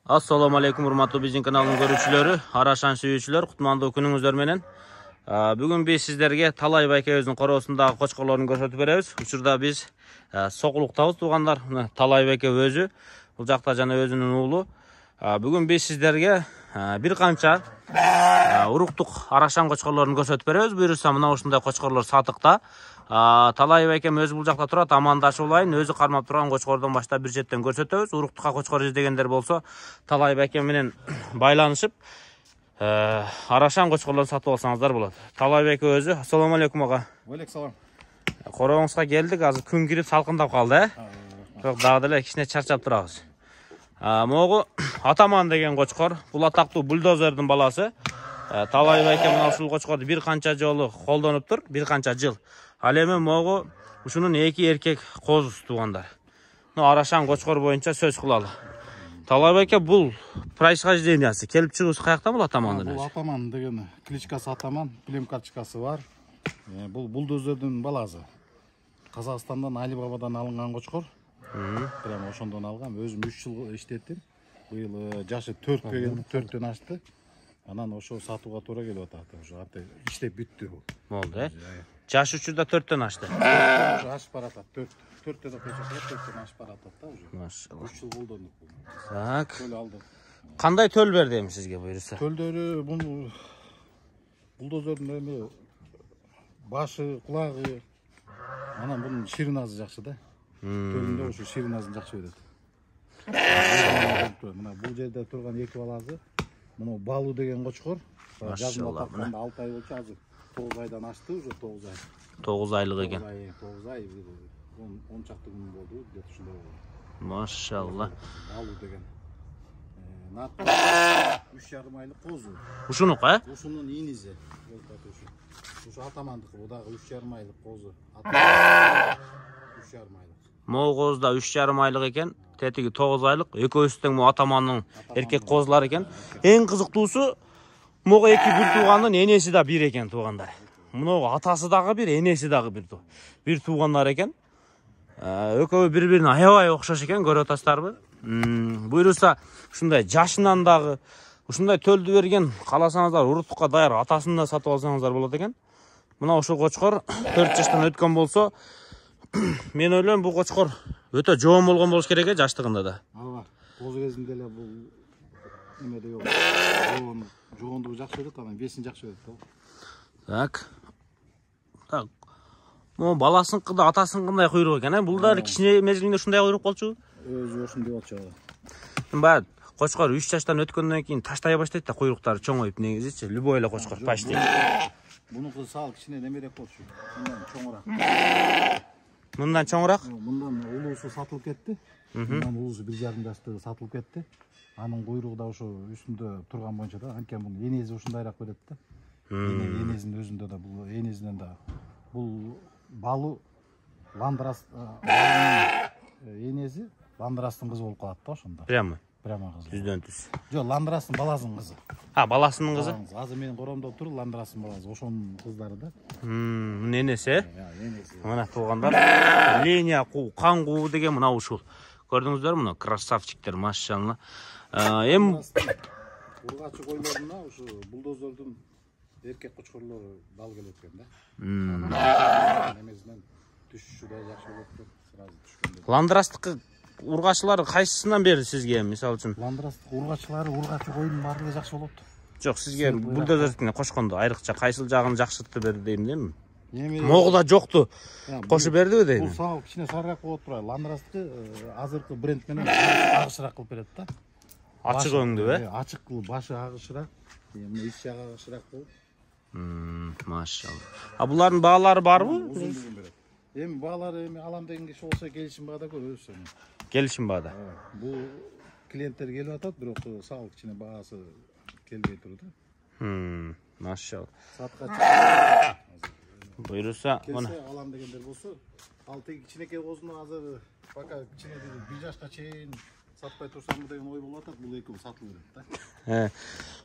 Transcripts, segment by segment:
Assalamu alaikum urmatlı bizim kanalın görüşçüleri, Araşan sүйүүчүлөр, кутмандуу күнүңүздөр менен. Бүгүн biz sizlerge Talay байке коросундагы кочкорлорун көрсөтүп беребиз. Учурда biz сокулуктабыз туугандар. Talay байке өзү, бул жакта жана өзүнүн уулу. Бүгүн biz sizlerge bir канча уруктук Арашан кочкорлорун көрсөтүп беребиз. Буюрса мына ушундай кочкорлор сатыкта. Talay байкем өзү бул жакта турат, амандашып алайын. Өзү кармап турган кочкордон баштап бир жеттен көрсөтөбүз. Уруктукка кочкор издегендер болсо, Talay байкем менен байланышып, Арашан кочкорлорун сатып алсаңыздар болот. Talay байке өзү. Ассаламу алейкум ага. Алейкум салам. Короңузга келдик, азыр күн кирип салкындап калды, Бирок дагы деле кичине чарчап турабыз. Могу Атаман деген кочкор, бул атактуу бульдозердин баласы. Talay байке мына ушул кочкорду бир канча жолу колдонуптур, бир канча жыл. Ал эми могу ушунун эки эркек козусу туугандар. Арашан кочкор боюнча сөз кылалы. Talay байке бул происхождениясы, келип чыгуусу каяктан бул Атамандын өзү? Бул Атаман деген кличкасы Атаман, билем карточкасы бар. Бул булдозердин баласы. Казакстандан Алибабадан алынган кочкор. Прямо ошондон алгам. Өзүм 3 жыл иштеттим. Быйыл жашы 4 келди, 4төн ашты. Анан ошо сатууга туура келип атат. Ошо иштеп бүттү бул. Болду, Жашы учурда 4төн ашты. Ошо ашып баратат. 4тө да кечеси 4төн ашып баратат да уже. Машалла. 3 жыл колдондук бул. Так. Төл алдым. Кандай төл берди эми сизге буюрса? Төлдөрү бул булдозердин эми башы, кулагы, анан бунун ширинасы жакшы да. Төлүндө ошо ширинасы жакшы берет. Мына бул жерде турган эки баласы, мына Балу деген кочкор. Жазында тапканда 6 ай болчу, азыр 9 айдан ашты уже 9 ай. 9 айлык экен. 9 ай, 10 чакты күн болду, где-то ушундай болду. Машалла. Балу деген. Натта 3,5 айлык козу. Ушунук, Ушунун иниси. Ушу Атамандыкы, бу дагы 3,5 айлык козу. 3,5 айлык. Могу коз да 3,5 айлык экен, тетиги 9 айлык. Экөөсү тең могу Атамандын эркек козулары экен. Эң кызыктуусу могу эки бир туугандын энеси да бир экен туугандар. Муну атасы дагы бир, энеси дагы бир туугандар экен. Экөө бири-бирине аябай окшош экен, көрүп атасыздарбы? Буйруса ушундай жашынан дагы ушундай төлдү берген, кааласаңыздар уруктукка даяр атасын да сатып алсаңыздар болот экен. Мына ушул кочкор 4 жаштан өткөн болсо, мен ойлойм бул кочкор өтө жоон болгон болуш керек жаштыгында да. Ооба. Козу кезинде эле бул эмеде жок. Жоондугу жакшы берет, анан бесин жакшы берет да. Так. Могу баласыныкы да атасыныкындай куйрук экен, бул да кичине мезгилинде ушундай куйрук болчу. Өзү ошондой болчу. Баягы кочкор 3 жаштан өткөндөн кийин таштай баштайт да, куйруктары чоңоюп негизичи, любой эле кочкор почти. Мунуку сал кичине немерек болчу. Мындан чоңураак. Мындан чоңураак? Мындан улуусу сатылып кетти. Мындан улуусу 1,5 жаштыгы сатылып кетти. Анын куйругу да ошо үстүндө турган боюнча да, анткени бунун энеси ушундайраак берет да. Энесинин өзүндө да бул энесинен да бул Балу Ландрас энеси Ландрастын кызы болуп калат да ошондо. Прямо кызы. Түздөн түз. Жок, Ландрастын баласынын кызы. Баласынын кызы? Азыр менин коромдо тур, Ландрастын баласы, ошонун кыздары да. Мунун энеси, Энеси. Мына туугандар, линия кан куу деген мына ушул. Көрдүңүздөрбү, мына красавчиктер, машалла. Эми ургачы койлоруна ушу булдозердин эркек кочкорлору дал келет экен да. Немесинен түшүшү да жакшы болот деп сразу түшкөндө. Ландрастыкы ургачылар кайсысынан бери сизге, мисалы үчүн? Ландрастык ургачылары ургачы коюнун баардыгы жакшы болот. Жок, сизге булдозердикине кошкондо айрыкча кайсыл жагын жакшыртты берди дейм дейм. Эми Могу да жокту кошуп бердиби дейм. Бул сал кичине сарыраак болот турат. Ландрастык азыркы бренд менен агышыраак кылып берет да. Ачык өңдүү, Ачык кылып, башы агышыраак, мына ич жагы агышыраак болуп. Машалла. Булардын баалары барбы? Узундугун берет. Эми баалары алам деген киши болсо келишим баада көрөбүз. Келишим баада. Бул клиенттер келип атат, бирок сал кичине баасы келбей турду. Машалла. Сатка чыкты. Буйруса, мына алам дегендер болсо, ал тиги кичинекей козуну азыр пока кичине 1 жашка чейин сатпай турсамбы деген ой болуп атат, бул экөө сатылып берет да.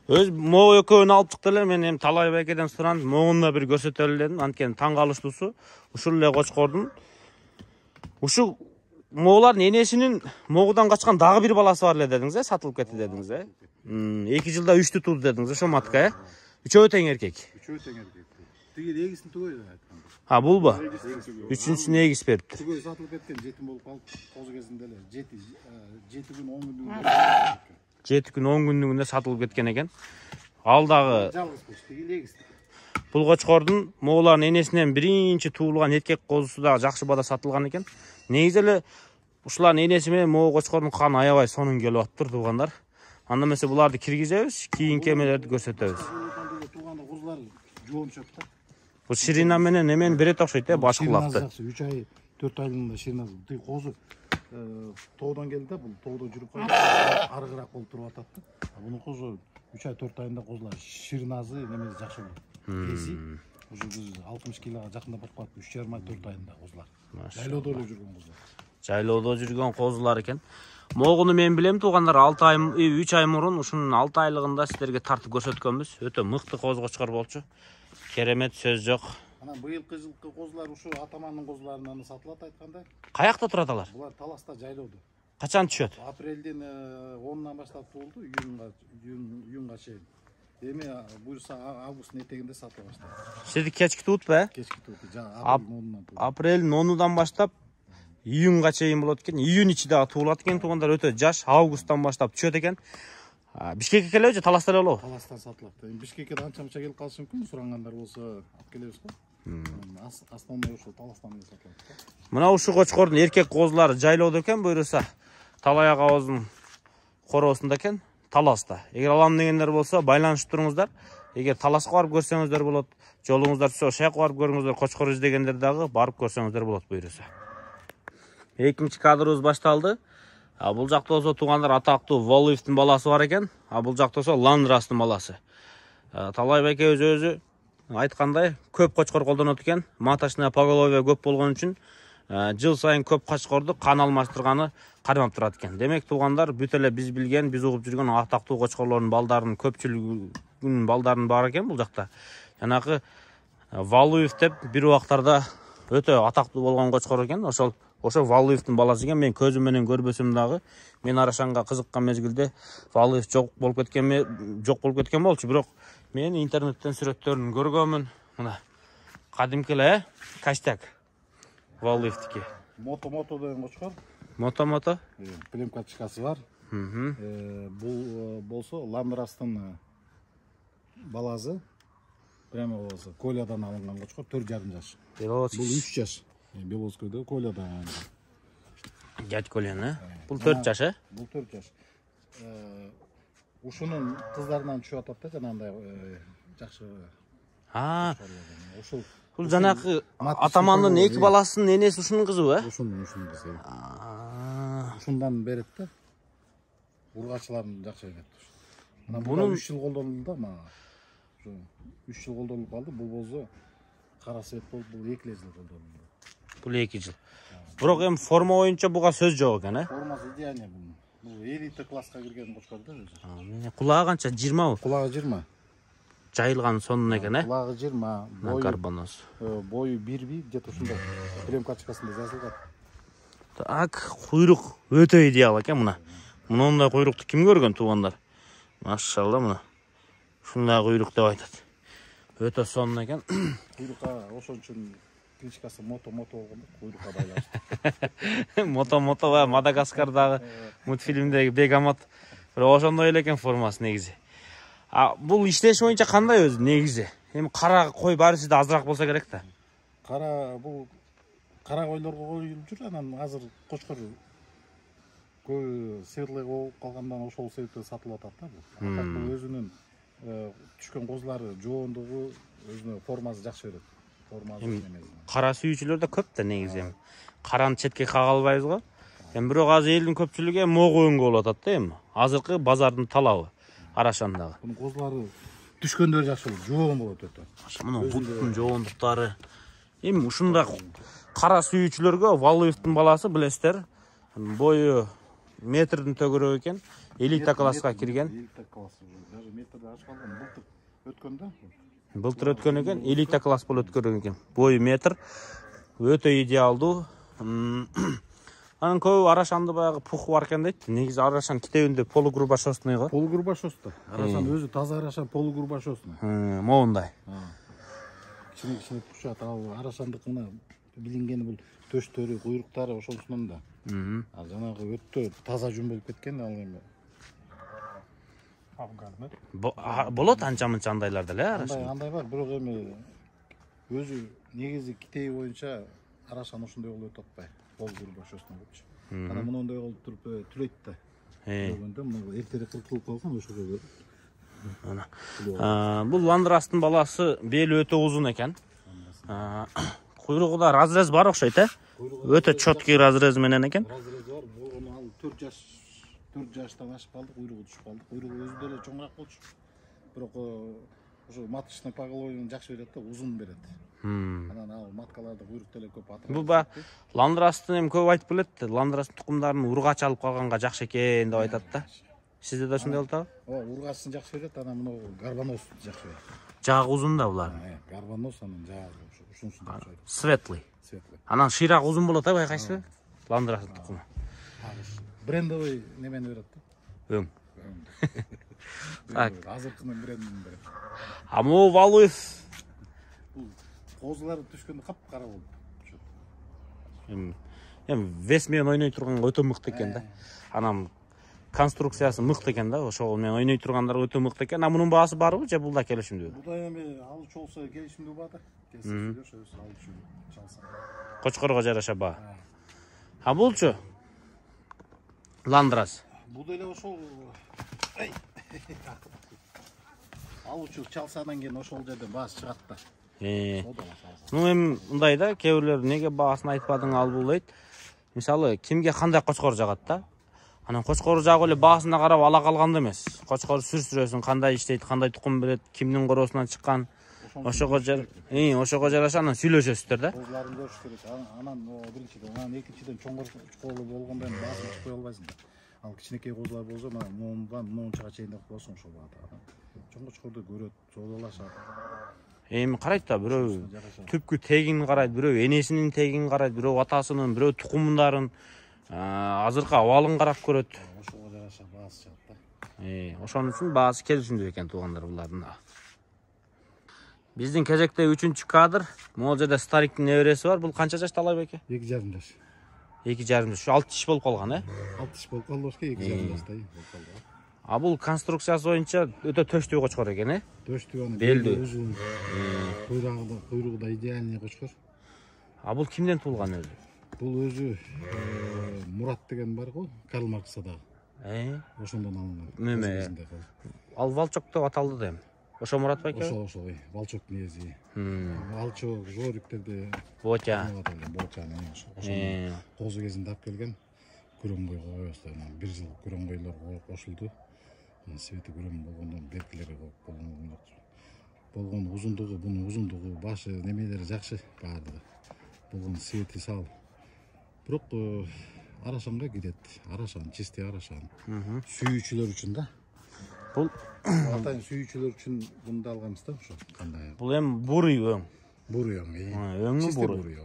Өз могу экөөнү алып чыкты эле, мен эми Talay байкеден сурандым, могуну да бир көрсөтөлү дедим, анткени таң калыштуусу ушул эле кочкордун ушу Moğolların enесinin Moğoldan kaçkan dağı bir balası var dediniz ya, satılıp ketти dediniz ya. 2 жылда 3'tü tuğdu dediniz ya, şu matka ya. Üçöğü teң erkek. Üçöğü teң erkek. Tigi егисин түгөй айтканда. Ha bul bu. Üçüncüsünü egis beripti. Түгөй сатылып кеткен, жетим болуп калып, козу кезинде эле 7 күн 10 күндүн 7 gün 10 günlüğünde satılıp ketken eken. Alдағы жалгыз коз, тиги егис. бұл қочқордың Моğolların enesinden birinci tuğulgan erkek qozusu da жақсы бада сатылған екен. Негизи эле ушулардын энеси менен Моğol қочқордун каны аябай сонун келип атыптыр туугандар. Анда эмесе буларды киргизебиз, кийинки эмелерди көрсөтөбүз. Тууганда козулар жоомчок да. Бул Ширина менен эмени берет окшойт да, башкылапты. 3 ай 4 айлыгында Ширина. Тиги козу тоодон келди да, бул тоодо жүрүп калды. Арыгыраак болуп туруп атат да. Бунун козу 3 ай 4 айында козулар Ширинасы немеси жакшы болот. Кеси уже 60 килога жакындап барып калат. 3,5 ай 4 айында козулар. Жайлоодо эле жүргөн козулар. Жайлоодо жүргөн козулар экен. Могуну мен билем туугандар, 6 ай 3 ай мурун ушунун 6 айлыгында силерге тартып көрсөткөнбүз. Өтө мыкты коз кочкор болчу. Керемет сөз жок. Анан быйылкы жылкы козулар ушу атамандын козуларынан сатылат айткандай. Каякта турат алар? Булар Таласта жайлоодо. Качан түшөт? Апрелдин 10-унан баштап туулду, июнга чейин. Эми буюрса августтун этегинде сатыла баштайт. Сиздики кечки туутпу? Кечки тууту. Апрелдин 10-унан баштап июнга чейин болот экен. Июнь ичи дагы туулат экен туугандар, өтө жаш. Августтан баштап түшөт экен. Бишкекке келеби же Таласта эле болобу? Таластан сатылат. Бишкекке анча-мынча келип калышы мүмкүн, сурангандар болсо алып келебиз го. Основной ушул Таластан эле сатылат. Мына ушу кочкордун эркек козулары жайлоодо экен, буюрса Талай агабыздын короосунда экен, Таласта. Эгер алам дегендер болсо байланышып туруңуздар. Эгер Таласка барып көрсөңүздөр болот, жолуңуздар түшсө ошол жака барып көрүңүздөр, кочкор издегендер дагы барып көрсөңүздөр болот буюрса. Экинчи кадрыбыз башталды. Бул жакта болсо туугандар атактуу Волуевдин баласы бар экен. Бул жакта болсо Ландрастын баласы. Талай байке өзү айткандай көп кочкор колдонот экен. Маточная поголовье көп болгон үчүн жыл сайын көп кочкорду кан алмаштырганы кармап турат экен. Демек туугандар, бүт эле биз билген, биз угуп жүргөн атактуу кочкорлордун балдарынын көпчүлүгүнүн балдарынын бар экен бул жакта. Жанагы Волуев деп бир убактарда өтө атактуу болгон кочкор экен. Ошо Волуевдин баласы экен. Мен көзүм менен көрбөсөм дагы, мен Арашанга кызыккан мезгилде Волуев жок болуп кеткен болчу, бирок мен интернеттен сүрөттөрүн көргөмүн. Мына кадимки эле костяк Волуевдики. Мото деген кочкор. Мото. Плем карточкасы бар. Бул болсо Ламрастын баласы. Прямо болсо Колядан алынган кочкор, 4,5 жаш. Бул 3 жаш. Белоскойдо Колядан. Дядь Колян, бул 4 жаш, э? Бул 4 жаш. Ушунун кыздарынан түшүп атат да, жанагындай жакшы. Ошол бул жанагы атамандын 2 баласынын энеси ушунун кызыбы, э? Ушунун кызы. Ушундан берет да. Ургачыларын жакшы берет. Мына бул 3 жыл колдонулду да, мага. 3 жыл колдонулуп калды. Бул болсо кара свет болуп, бул 2 жыл колдонулду. Бул 2 жыл. Бирок эми форма боюнча буга сөз жок экен, э? Формасы идеальный бул. Бул элита класска кирген кочкор да өзү. Кулагы канча? 20 Кулагы 20. Жайылган сонун экен, э? Кулагы 20. На карбонос. Бою 1 где-то ушундай. Плем карточкасында жазылган. Так, куйрук өтө идеал экен мына. Мындай куйрукту ким көргөн туугандар? Машалла мына. Ушундай куйрук деп айтат. Өтө сонун экен. Куйрукка ошон үчүн кличкасы Мото болгондо куйрукка байланыштуу. Мото ва Мадагаскардагы мультфильмдеги Бегамот. Ошондой эле экен формасы негизи. Бул иштеш боюнча кандай өзү негизи? Эми кара кой баары сизде азыраак болсо керек да. Бул кара койлорго коюлуп жүр, анан азыр кочкор көбү сыйырлык болуп калгандан ошол себептен сатылып атат да бул. Бул өзүнүн түшкөн козулары жоондугу, өзүнүн формасы жакшы берет. Кара сүйүүчүлөр да көп да негизи. Караны четке кага албайбыз го. Бирок азыр элдин көпчүлүгү могу өңгө болуп атат да эми. Азыркы базардын талабы Арашандагы. Бунун козулары түшкөндөр жакшы болот, жоон болот өтө. Мына буттун жоондуктары. Эми ушундай кара сүйүүчүлөргө Волуевдин баласы билесиздер, бою метрдин төгөрөк экен. Элита класска кирген. Элита класс даже метрди ашып калган, былтыр өткөн да. Былтыр өткөн экен, элита класс болуп өткөн экен. Бою метр. Өтө идеалдуу. Анын көбү Арашанды баягы пуху бар экен дейт. Негизи Арашан китебинде полугрубашосный го. Полугрубашостой. Арашан өзү таза Арашан полугрубашосный. Моундай. Кичине пушат. Ал Арашандыкына билингени бул төштөрү, куйруктары ошонусунан да. Ал жанагы өтө таза жүн болуп кеткен ал эми. Афган. Болот анча-мынча андайларда эле Арашан. Андай бар, бирок эми өзү негизи китеби боюнча Арашан ошондой болуп атпай. Полугрубашосный болчу. Анан мындай болуп туруп түлөйт да. Көргөндө мына эртерээк кылып калган ошого. Бул ландрастын баласы бели өтө узун экен. Куйругуда разрез бар окшойт, Өтө чоткий разрез менен экен. Разрез бар, ал 4 жаштан ашып калды, куйругу түшүп калды. Куйругу өзү деле чоңураак болчу. Бирок ошо маточный поголовьен жакшы берет да, узун берет. Анан ал маткаларда куйрук деле көп атыр. Бул ландрастын эми көп айтып келет. Ландрастын тукумдарын ургач алып калганга жакшы экен деп айтат да. Сизде да ошондой болуп атабы? Ургасын жакшы берет, анан мына гарбаноз жакшы берет. Жагы узун да булар. Гарбаноз анан жагы ушунусун жакшы берет. Светлый. Анан шыйраак узун болот, байкайсызбы? Ландрастын тукуму. Брендовый немени берет да. Өң. Так. Азыркынын брендин берет. Аму Валуев. Бул козулары түшкөндө кап-кара болду. Эми вес менен ойной турганга өтө мыкты экен да. Анан конструкциясы мыкты экен да, ошол менен ойной тургандар өтө мыкты экен. Мунун баасы барбы же бул да келишимдүү? Бул да эми алчу болсо келишимдүү баада. Келишимдүү алчу чалса. Кочкорго жараша баа. Булчу? Ландрас. Бул деле ошол алчу чалсадан кийин ошол жерден баасы чыгат да. Эми мындай да, кээ бирлер неге баасын айтпадың ал бул дейт. Мисалы, кимге кандай кочкор жагат да? Анан кочкору жагып эле баасына карап ала калганда эмес. Кочкор сүрсүрөсүн, кандай иштейт, кандай тукум берет, кимдин короосунан чыккан. Ошого жараша анан сүйлөшөсүздөр да. Козуларын көрүш керек. Анан биринчиден, анан экинчиден чоңгор колу болгондо эми баасын чыкпай албайсың да. Ал кичинекей козулар болсо, мына муунчага чейин деп болсоң ошол баада. Чоң кочкорду көрөт, соолашат. Эми карайт да, бирөө түпкү тегин карайт, бирөө энесинин тегин карайт, бирөө атасынын, бирөө тукумундарын, азыркы абалын карап көрөт. Ошого жараша баасы чыгат да. Ошон үчүн баасы келишимдүү экен туугандар булардын. Биздин кезекте 3-чү кадр. Могул жерде Стариктин небереси бар. Бул канча жаш Талай байке? 2,5 жаш. 2,5 жаш. 6 иш болуп калган, 6 иш болуп калды, 2,5 жаштай болуп калды. Бул конструкциясы боюнча өтө төштүү кочкор экен, Төштүү аны белдүү. Узун. Куйругу да идеальный кочкор. Бул кимден туулган өзү? Бул өзү Мурат деген бар го, Карл Марксда дагы. Ошондон алынган. Ал Волчок деп аталды да эми. Ошо Мурат байке? Ошол, Волчок нези. Волчок, Жориктерде Ботя. Ботяны ошо. Козу кезинде алып келген. Күрөңгөй коёбуздар. 1 жыл күрөңгөйлөр кошулду. Свети күрөң болгондон беркилери болгон узундугу, бунун узундугу, башы немелери жакшы баардыгы. Болгон свети сал. Бирок Арашанга кирет. Арашан, чистый Арашан. Сүйүүчүлөр үчүн да. Бул атайын сүйүүчүлөр үчүн мунду алганбыз да ошо. Кандай? Бул эми бурый өң. Бурый өң. Өңү бурый.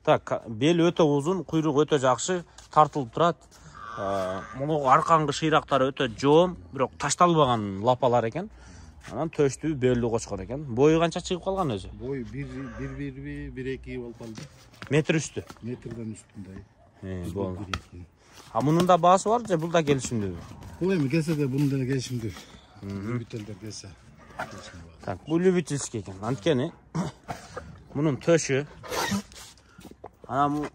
Так, бел өтө узун, куйрук өтө жакшы, тартылып турат. Муну аркаңкы шыйрактары өтө жоом, бирок ташталбаган лапалар экен. Анан төштүү белдүү кочкор экен. Бою канча чыгып калган өзү? Бою 1,2 болуп калды. Метр үстү. Метрден үстүндөй. Болду. Мунун да баасы бар же бул да келишимдүүбү? Бул эми келсе де бунун деле келишимдүү. Любительдер келсе. Так, бул любительский экен. Анткени мунун төшү, анан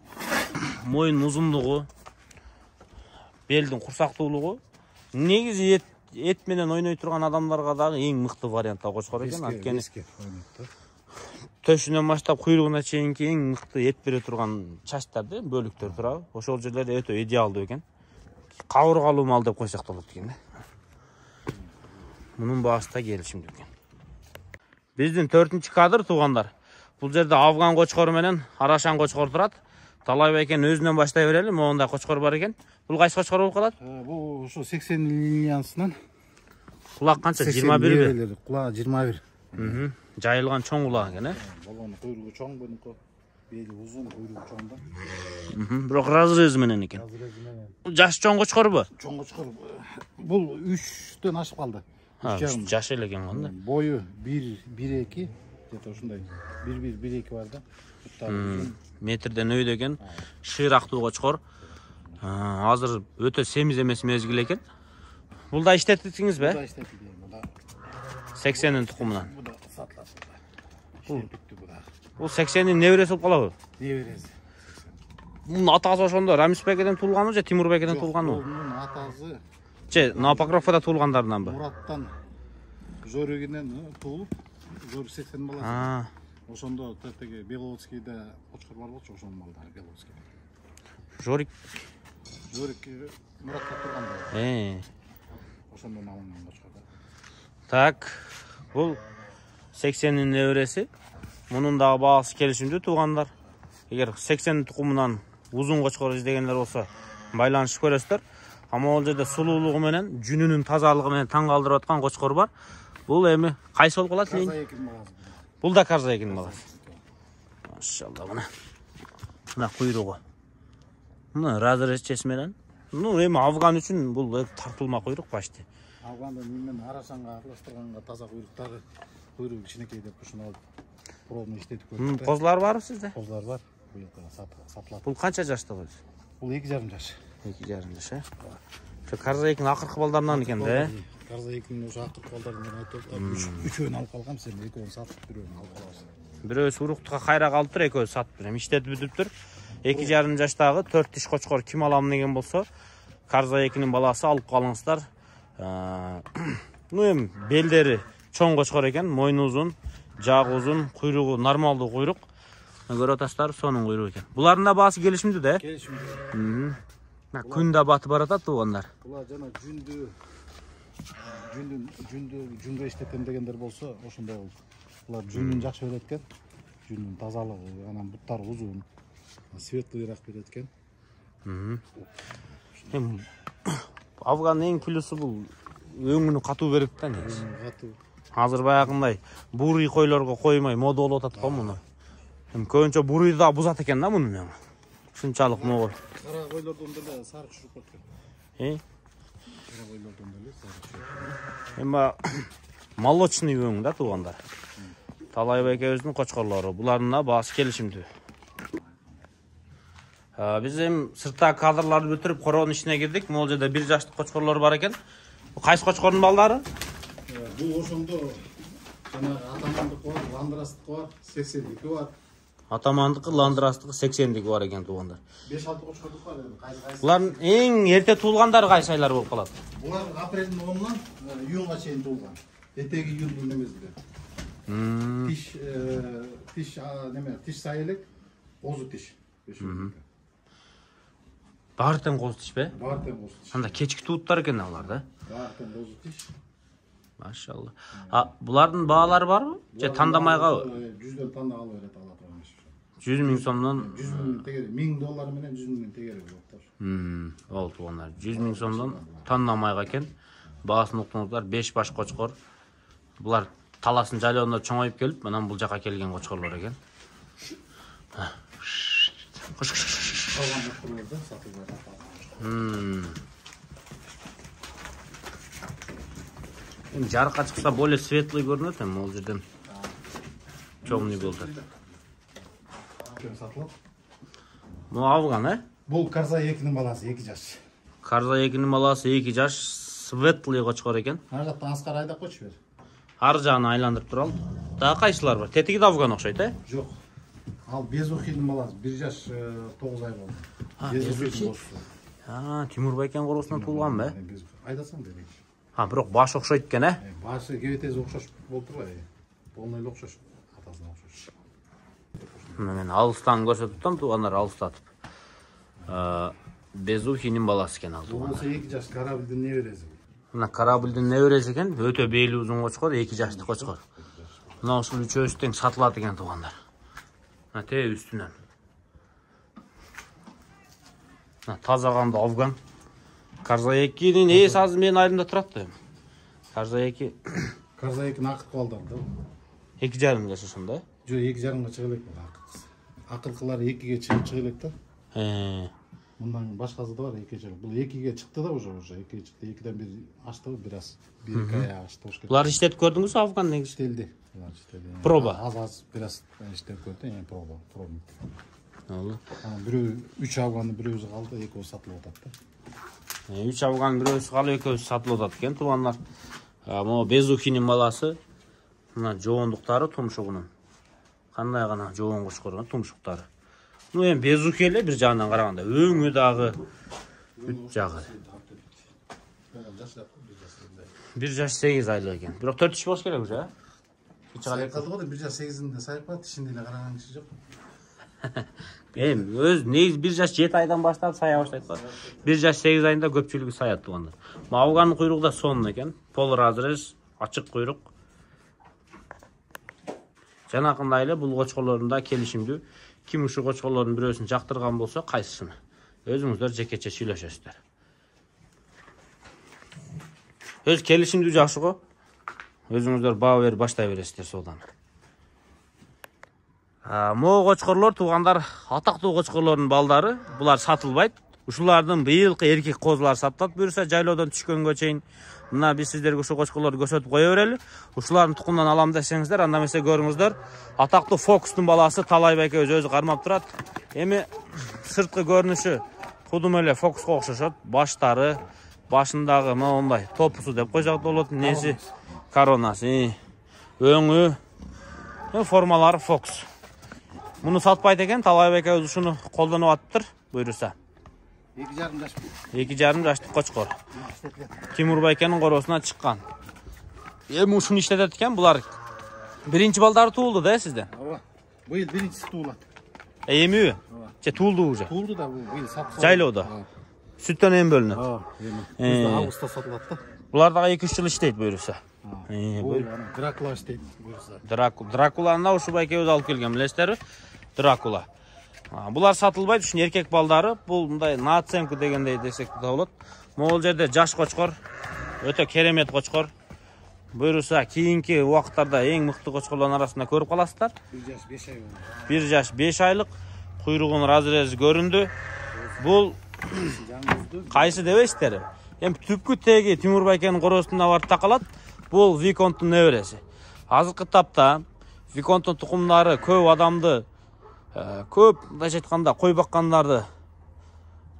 моюн узундугу, белдин курсактуулугу негизи эт менен ойной турган адамдарга дагы эң мыкты варианттагы кочкор экен. Анткени төшүнөн баштап куйругуна чейинки эң мыкты эт бере турган часттарды, бөлүктөр турабы. Ошол жерлер өтө идеалдуу экен. Кабыргалуу мал деп койсок да болот экен. Мунун баасы да келишимдүү экен. Биздин 4-чү кадр туугандар. Бул жерде Афган кочкору менен Арашан кочкор турат. Талай байкен өзүнөн баштай берели, моундай кочкор бар экен. Бул кайсы кочкор болуп калат? Бул ошо 80 линиясынан. Кулак канча? 21. Кулак 21. Жайылган чоң кулак экен, Болгон куйругу чоң бунуку. Beli uzun, kuyruğu çoğunda. Biroq razrez menen ekan. Razrezi menen. Jaş çoң qochqor bu. Çoğun qochqor. Bul 3'tön aşıp kaldı. Ha, jaş ele ekan onda. Boyu 1-2. Где-то ушундай. 1-1-1-2 var da. Metrden öýde eken. Şıyraqtуу qochqor. Hazır öte semiz emes mezgil eken. Bul da işlettiňiz Bu be? da işletildi. Bu da 80'in tukumundan. bu da satıladi. İşletipti bu da. Bu 80'in neberesi bolup kalabı? Ne veresi? Bunun atası oşonda Ramis Bekeden tuğulganmı je Timur Bekeden tuğulganmı? Bunun atası Je Napakrovkada tuğulganlarından mı? Murat'tan Жоригинен туылып, Жорик 80 баласы. Ha. Ошондо теги Беловодскийде кочкор бар болчу, ошонун балдары Беловодский. Jorik. Жорик Murat'та турганда. Ошондон алынган кочкор. Так. Бул 80'in neberesi. Bunun da bağısı kelişimde tuğanlar. Eğer 80 tukumundan uzun qochqor izdegenler olsa baylanışıp görөsүzдөр. Ama ol жерде сулуулугу менен, жүнүнүн тазалыгы менен таң калтырып аткан qochqor бар. Бул эми кайсы болуп калат дейин? Бул да Карзайкин баласы. Машалла мына. Мына куйругу. Мына разрезчеси менен. Ну эми Афган үчүн бул тартылма куйрук почти. Афганда мен арашанга аралаштырганга таза куйруктагы куйругу кичинекей деп ушуну алып пробный иштетип көрдүк. Козлар барбы сизде? Козлар бар. Буюлка сатылат. Бул канча жашта болот? Бул 2,5 жаш. 2,5 жаш, э? Şu Karzayk'ın akırkı baldarından eken de. Karzayk'ın o akırkı baldarından aytып, üçöөнү алып калгам, сен экөөнү сатып бирөөнү алып каласың. Бирөө суруктукка кайра калыптыр, экөө сатып берем. Иштетип бүтүптүр. 2,5 жаштагы 4 тиш кочкор ким алам деген болсо, Karzayk'ın баласы алып калыңыздар. Ну эми белдери чоң кочкор экен, мойну узун, жагы узун, куйругу нормалдуу куйрук. Көрүп атасыздар, сонун куйругу экен. Булардын да баасы келишимдүү да? Келишимдүү. Күн да батып баратат тугандар. Булар жана жүндө иштетем дегендер болсо, ошондой болду. Булар жүнүн жакшы берет экен. Жүнүн тазалыгы, анан буттары узун, светлыйраак берет экен. Афганның эң плюсу бул өңүнү катуу берет да негизи. Катуу. Азыр баягындай бурый койлорго коймой мода болуп атат го муну. Көбүнчө бурuyду да бузат экен да мунун эми. Ушунчалык могул. Кара койлордон деле сары чуруп кеткен. Кара койлордон деле сары чуруп. Эми молочный өң да тугандар. Талайбай экебиздин кочкорлору. Булардын да баасы келишимдүү. Биз эми сыртта кадрларды бүтүрүп короонун ичине кирдик. Могул жерде 1 жаштык кочкорлор бар экен. Кайсы кочкордун балдары? Бул ошондо жана атамандык бар, ландрастык бар, 82 бар. Атамандыкы, ландрастыкы 80дики бар экен тугандар. 5-6 кочкордук бар эми, кайсы. Булардын эң эрте туулгандары кайсы айлар болуп калат? Булар апрелдин 10-унан июнга чейин туулган. Этеги июндун эмесинде. Тиш сайылык, козу тиш. Баары тең козу тиш бе? Баары тең козу тиш. Анда кечки тууттар экен алар да. Баары тең козу тиш. Машалла. Булардын баалары барбы? Же тандамайгабы? 100дөн тандагалы берет алат. 100 миң сомдон 100 миң тегери, $1000 менен 100 миң тегери болот. Болду тугандар. 100 миң сомдон тандамайга экен. Баасын уктуңуздар, 5 баш кочкор. Булар таласын жайлоонда чоңоюп келип, анан бул жака келген кочкорлор экен. Калган кочкорлорду сатып берет. Жарыкка чыкса более светлый көрүнөт, эми могул жерден чоңный болду. Бул Афган, э? Бул Карзайкинин баласы 2 жаш. Карзайкинин баласы 2 жаш, светлый кочкор экен. Ар жактан аскар айдап койчу бер. Ар жагын айландырып туралы. Дагы кайсылар бар? Тетиги да Афган окшойт, э? Жок. Ал Безухинин баласы 1 жаш 9 ай болду. Безухин. Тимур Байкен коросунан туулган бе? Айдасаң деле. Бирок баш окшойт экен, э? Башы кебетези окшош болуп турбайбы? Полный окшош. Атасына окшош. Мен алыстан көрсөтүп атам, туугандар алыстатып. Безухинин баласы экен ал. Бул 2 жаш кораблдин неберesi. Мына кораблдин неберesi экен, өтө бейли узун кочкор, 2 жаштык кочкор. Мына ушул үчөөсү тең сатылат экен туугандар. Мына те үстүнөн. Тазаганда Афган. Карзайкинин эс азыр менин айылымда турат да. Карзайки. Карзайкин акыркы балдар да. 2,5 жаш ошондо. Жок, 2,5 чыга элек бул акыркысы. акыркылары 2ге чыгып элек да. Мындан башкасы да бар 2ге чыгып. Бул 2ге чыкты да уже 2ге чыкты. 2ден бир ачты бираз. 1 ай ачты уш кетти. Булар иштетип көрдүңүз Афган негизи? İşteldi. Bunlar işteldi. Yani. Proba. Az biraz işlep gördü yani proba. Oldu. Yani biri 3 Afgan'ın biri özü kaldı, iki o satılıp atattı. 3 Afgan birөөсү калып экөөсү сатылып атат экен туугандар. Могу Безухинин баласы. Мына жоондуктары тумшугунун. Кандай гана жоон кочкордун тумшуктары. Ну эми Безухи эле бир жагынан караганда өңү дагы бүт жагы. 1 жаш 8 айлык экен. Бирок 4 киши болуш керек уже. Sayıp kaldı o da 1 yaş 8'inde sayıp kaldı. Şimdiyle karagan kişi yok. Эми өз негизи 1 жаш 7 айдан баштап сая баштайт го. 1 жаш 8 айында көпчүлүгү саят туугандар. Афганын куйругу да сонун экен. Пол разрез, ачык куйрук. Жанакындай эле бул кочкорлордун да келишимдүү. Ким ушул кочкорлордун бирөөсүн жактырган болсо, кайсысын? Өзүңүздөр жекече сүйлөшөсүздөр. Өз келишимдүү жакшы го. Өзүңүздөр баа берип баштай бересиздер соодан. Могу кочкорлор туугандар атактуу кочкорлордун балдары. Булар сатылбайт. Ушулардын быйылкы эркек козулары сатылат. Буюрса жайлоодон түшкөнгө чейин мына биз сиздерге ушул кочкорлорду көрсөтүп кое берели. Ушулардын тукумунан алам десеңиздер, анда эмесе көрүңүздөр. Атактуу Фокустун баласы Талай байкебиз өзү кармап турат. Эми сырткы көрүнүшү кудум эле Фокуска окшошот. Баштары, башындагы мондай топусу деп койсок да болот. Неси коронасы, өңү, формалары Фокус. Муну сатпайт экен, Талай байкебиз ушуну колдонуп атыптыр, буйруса. 2,5 жаш. 2,5 жаштык кочкор. Тимур байкенин короосуна чыккан. Эми ушуну иштетет экен, булар биринчи балдары туулду да сизден? Ооба. Быйыл биринчиси туулат. Эми же туулду уже? Туулду да быйыл сатып. Жайлоодо. Сүттөн эми бөлүнөт. Ооба, эми. Августта сатылат да. Булар дагы 2-3 жыл иштейт буйруса. Дракула иштейт буйруса. Дракуланы да ушу байкебиз алып келген, билесиздерби? Дракула. Булар сатылбайт, ушун эркек балдары. Бул мындай наценку дегендей десек да болот. Могул жерде жаш кочкор, өтө керемет кочкор. Буйруса кийинки убакыттарда эң мыкты кочкорлордун арасында көрүп каласыздар. 1 жаш 5 ай болду. 1 жаш 5 айлык, куйругунун разрези көрүндү. Бул кайсы дебейсиздер? Эми түпкү теги Тимур байкенин короосунда барып такалат. Бул Виконттун небереси. Азыркы тапта Виконттун тукумдары көп адамды, көп мындайча айтканда кой баккандарды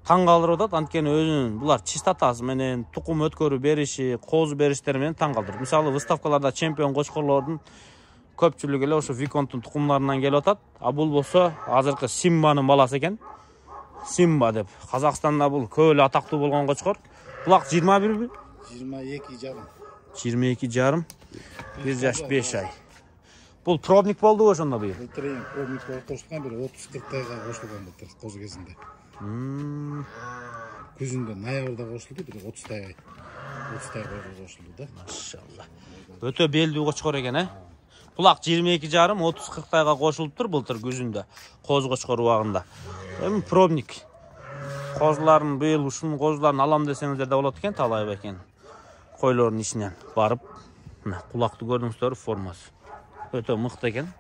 таң калтырып атат. Анткени өзүнүн булар чистотасы менен тукум өткөрүп бериши, козу бериштери менен таң калтырат. Мисалы, выставкаларда чемпион кочкорлордун көпчүлүгү эле ошо Виконттун тукумдарынан келип атат. А бул болсо азыркы Симбанын баласы экен. Симба деп. Казакстанда бул көп эле атактуу болгон кочкор. Булак 21 22,5. 22,5. 1 жаш 5 ай. Бул пробник болду ошондо быйыл. Былтыр пробник болуп турушкан бир 30-40 тайга кошулган былтыр козу кезинде. Күзүндө ноябрда кошулду, бир 30 тай. 30 тай кошулду да. Машалла. Өтө белдүү кочкор экен, Булак 22,5, 30-40 тайга кошулуптур былтыр күзүндө козу кочкор убагында. Эми пробник. Козуларын быйыл ушунун козуларын алам десеңиздер да болот экен, Талай байкен. Койлордун ичинен барып, мына кулакты көрдүңүздөр, формасы. Өтө мыкты экен.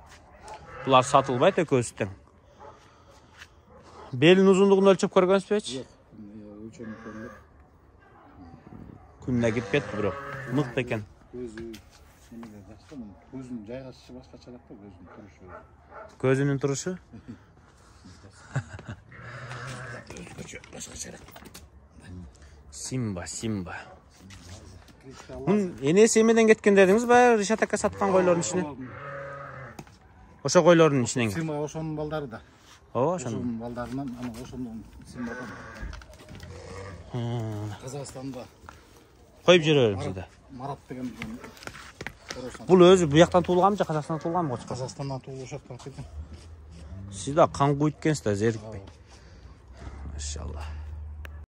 Булар сатылбайт экөөсү тең. Белин узундугун өлчөп көргөнсүзбү? Өлчөмү көрүнөт. Күнүнө кирип кетти бирок. Мыкты экен. Көзү семеде жакшы, көзүнүн жайгашышы башкачараак да, көзүнүн турушу. Көзүнүн турушу? Симба. Энеси эмеден кеткен дедиңиз ба, Ришат ака саткан койлордун ичинен? Ошо койлордун ичинен. Симба ошонун балдары да. Ооба, ошонун балдарынан, ана ошондон Симбадан. Казакстанда коюп жүрө беремсизде. Марат деген Бул өзү буяктан туулганбы же Казакстандан туулганбы кочкор? Казакстандан туулушат экен. Сиз да кан куйт экенсиз да, зерикпей. Машалла.